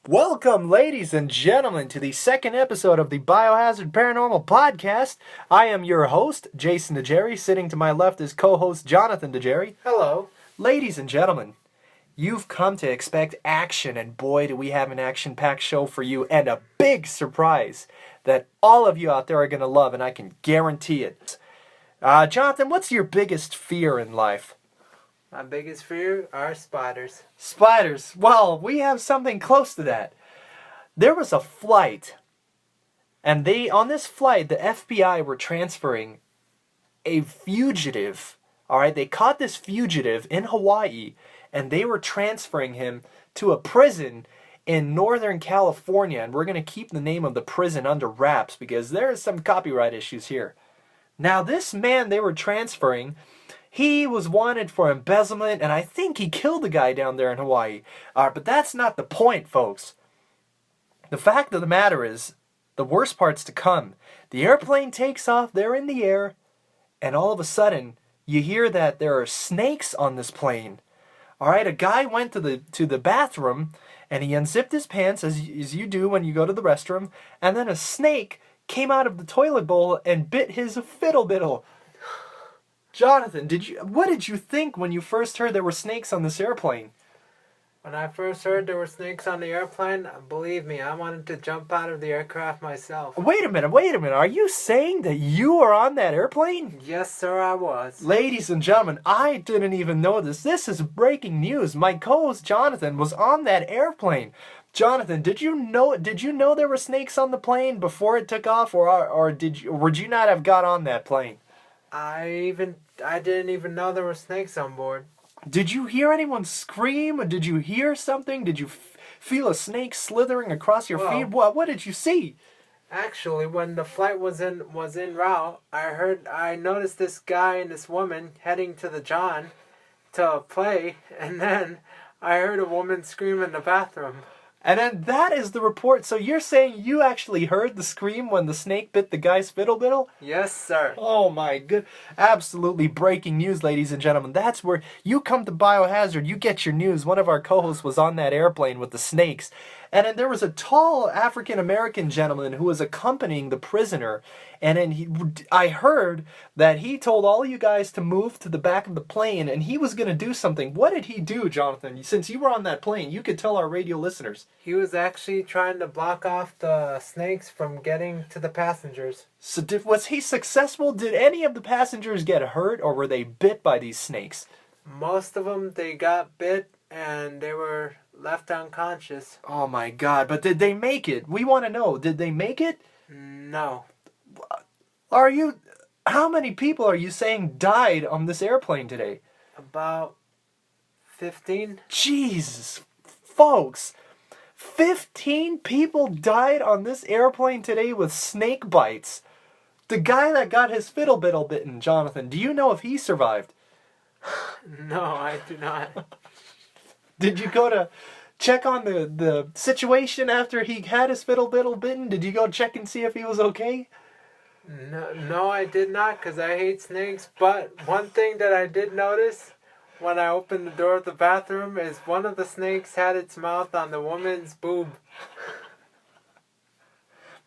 Welcome, ladies and gentlemen, to the second episode of the Biohazard Paranormal Podcast. I am your host, Jason DeJerry. Sitting to my left is co-host Jonathan DeJerry. Hello. Ladies and gentlemen, you've come to expect action, and boy, do we have an action-packed show for you, and a big surprise that all of you out there are going to love, and I can guarantee it. Jonathan, what's your biggest fear in life? My biggest fear are spiders. Spiders. Well, we have something close to that. There was a flight, and on this flight, the FBI were transferring a fugitive. All right, they caught this fugitive in Hawaii, and they were transferring him to a prison in Northern California, and we're going to keep the name of the prison under wraps because there is some copyright issues here. Now, this man they were transferring, he was wanted for embezzlement, and I think he killed a guy down there in Hawaii. But that's not the point, folks. The fact of the matter is, the worst part's to come. The airplane takes off, they're in the air, and all of a sudden, you hear that there are snakes on this plane. Alright, a guy went to the bathroom, and he unzipped his pants, as you do when you go to the restroom, and then a snake came out of the toilet bowl and bit his fiddle biddle. Jonathan, what did you think when you first heard there were snakes on this airplane? When I first heard there were snakes on the airplane, believe me, I wanted to jump out of the aircraft myself. Wait a minute. Are you saying that you were on that airplane? Yes, sir, I was. Ladies and gentlemen, I didn't even know this. This is breaking news. My co-host Jonathan was on that airplane. Jonathan, did you know there were snakes on the plane before it took off, or would you not have got on that plane? I didn't even know there were snakes on board. Did you hear anyone scream? Did you hear something? Did you feel a snake slithering across your feet? What did you see? Actually, when the flight was en route, I noticed this guy and this woman heading to the John to play, and then I heard a woman scream in the bathroom. And then that is the report. So you're saying you actually heard the scream when the snake bit the guy's fiddle biddle? Yes, sir. Oh my good. Absolutely breaking news, ladies and gentlemen. That's where you come to Biohazard, you get your news. One of our co-hosts was on that airplane with the snakes. And then there was a tall African-American gentleman who was accompanying the prisoner. And then I heard that he told all you guys to move to the back of the plane, and he was going to do something. What did he do, Jonathan? Since you were on that plane, you could tell our radio listeners. He was actually trying to block off the snakes from getting to the passengers. So was he successful? Did any of the passengers get hurt, or were they bit by these snakes? Most of them, they got bit, and they were left unconscious. Oh my God, but did they make it? We want to know, did they make it? No. How many people are you saying died on this airplane today? About 15. Jesus, folks, 15 people died on this airplane today with snake bites. The guy that got his fiddle biddle bitten, Jonathan, do you know if he survived? No, I do not. Did you go to check on the situation after he had his fiddle biddle bitten? Did you go check and see if he was okay? No, I did not, because I hate snakes. But one thing that I did notice when I opened the door of the bathroom is one of the snakes had its mouth on the woman's boob.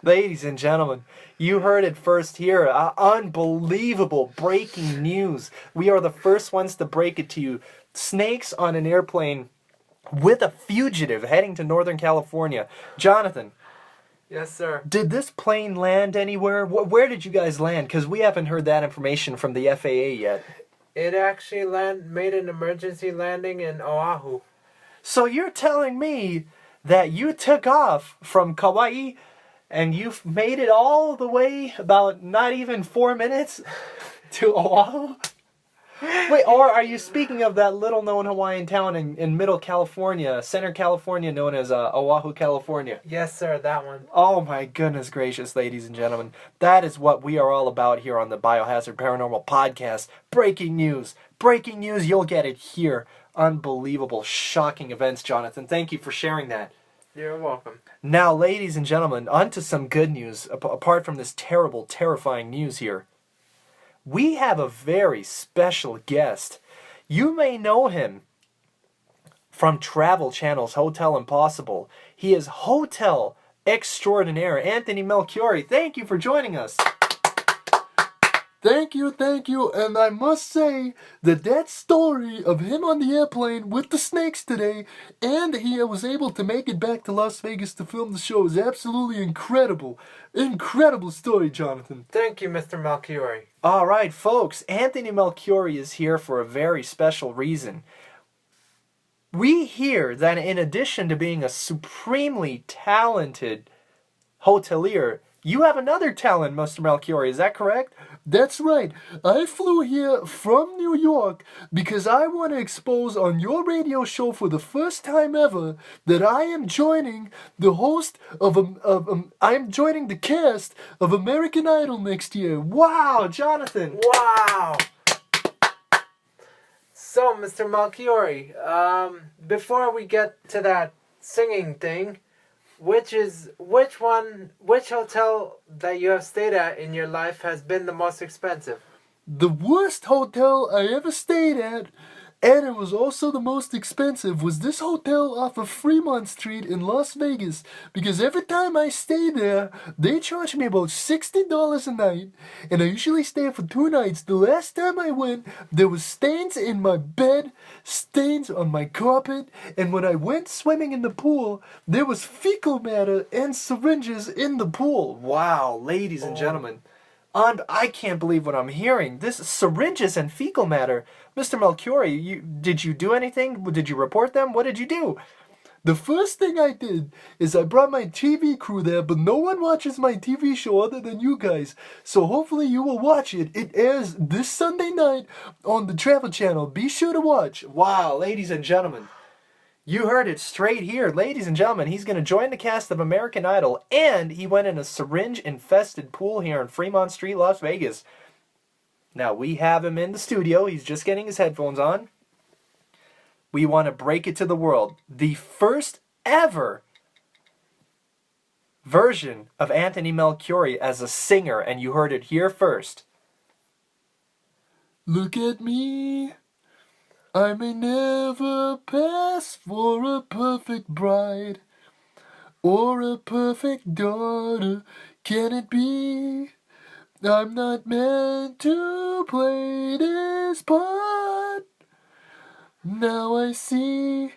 Ladies and gentlemen, you heard it first here. Unbelievable breaking news. We are the first ones to break it to you. Snakes on an airplane with a fugitive heading to Northern California. Jonathan. Yes, sir. Did this plane land anywhere? Where did you guys land? Because we haven't heard that information from the FAA yet. It actually made an emergency landing in Oahu. So you're telling me that you took off from Kauai and you've made it all the way about not even 4 minutes to Oahu? Wait, or are you speaking of that little-known Hawaiian town in Middle California, Center California, known as Oahu, California? Yes, sir, that one. Oh my goodness gracious, ladies and gentlemen. That is what we are all about here on the Biohazard Paranormal Podcast. Breaking news. Breaking news, you'll get it here. Unbelievable, shocking events, Jonathan. Thank you for sharing that. You're welcome. Now, ladies and gentlemen, on to some good news, apart from this terrible, terrifying news here. We have a very special guest. You may know him from Travel Channel's Hotel Impossible. He is hotel extraordinaire Anthony Melchiorri. Thank you for joining us. Thank you, and I must say that story of him on the airplane with the snakes today, and he was able to make it back to Las Vegas to film the show, is absolutely incredible. Incredible story, Jonathan. Thank you, Mr. Melchiorri. All right, folks, Anthony Melchiorri is here for a very special reason. We hear that in addition to being a supremely talented hotelier, you have another talent, Mr. Melchiorri, is that correct? That's right. I flew here from New York because I want to expose on your radio show for the first time ever that I am joining the host I'm joining the cast of American Idol next year. Wow, Jonathan. Wow. So, Mr. Melchiorri, before we get to that singing thing, which hotel that you have stayed at in your life has been the most expensive? The worst hotel I ever stayed at, and it was also the most expensive, was this hotel off of Fremont Street in Las Vegas. Because every time I stay there, they charge me about $60 a night, and I usually stay for 2 nights. The last time I went, there was stains in my bed, stains on my carpet, and when I went swimming in the pool, there was fecal matter and syringes in the pool. Wow, ladies and gentlemen. I can't believe what I'm hearing. This syringes and fecal matter. Mr. Melchiorri, did you do anything? Did you report them? What did you do? The first thing I did is I brought my TV crew there, but no one watches my TV show other than you guys. So hopefully you will watch it. It airs this Sunday night on the Travel Channel. Be sure to watch. Wow, ladies and gentlemen. You heard it straight here. Ladies and gentlemen, he's going to join the cast of American Idol, and he went in a syringe-infested pool here in Fremont Street, Las Vegas. Now, we have him in the studio. He's just getting his headphones on. We want to break it to the world. The first ever version of Anthony Melchiorri as a singer, and you heard it here first. Look at me. I may never pass for a perfect bride or a perfect daughter. Can it be? I'm not meant to play this part. Now I see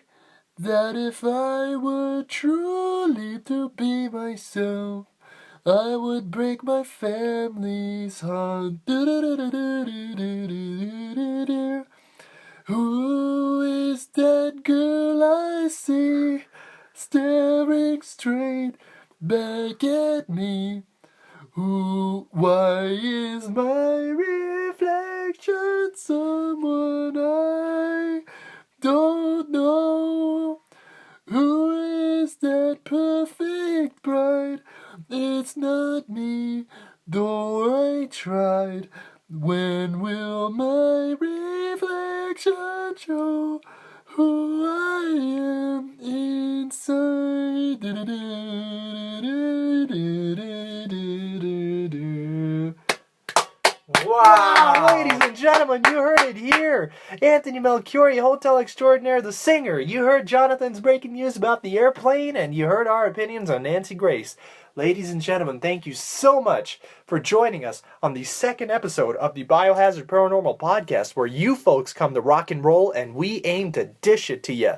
that if I were truly to be myself, I would break my family's heart. Who is that girl I see staring straight back at me? Why is my reflection someone I don't know? Who is that perfect bride? It's not me, though I tried. When will my reflection show who I am inside? Wow, ladies and gentlemen, you heard it here. Anthony Melchiorri, hotel extraordinaire, the singer. You heard Jonathan's breaking news about the airplane, and you heard our opinions on Nancy Grace. Ladies and gentlemen, thank you so much for joining us on the second episode of the Biohazard Paranormal podcast, where you folks come to rock and roll and we aim to dish it to you.